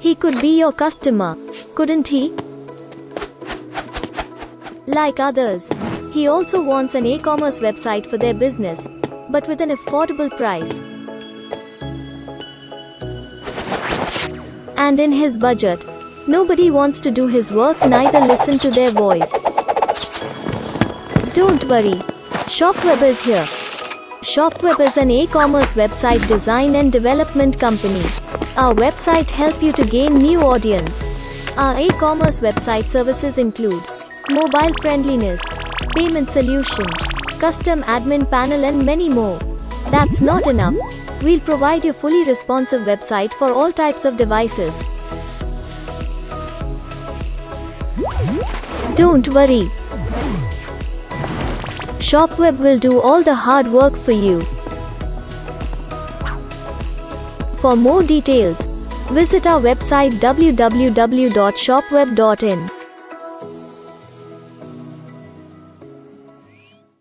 He could be your customer, couldn't he? Like others, he also wants an e-commerce website for their business, but with an affordable price. And in his budget. Nobody wants to do his work, neither listen to their voice. Don't worry. Shopweb is here. Shopweb is an e-commerce website design and development company. Our website helps you to gain new audience. Our e-commerce website services include mobile friendliness, payment solution, custom admin panel and many more. That's not enough. We'll provide you fully responsive website for all types of devices. Don't worry. Shopweb will do all the hard work for you. For more details, visit our website www.shopweb.in.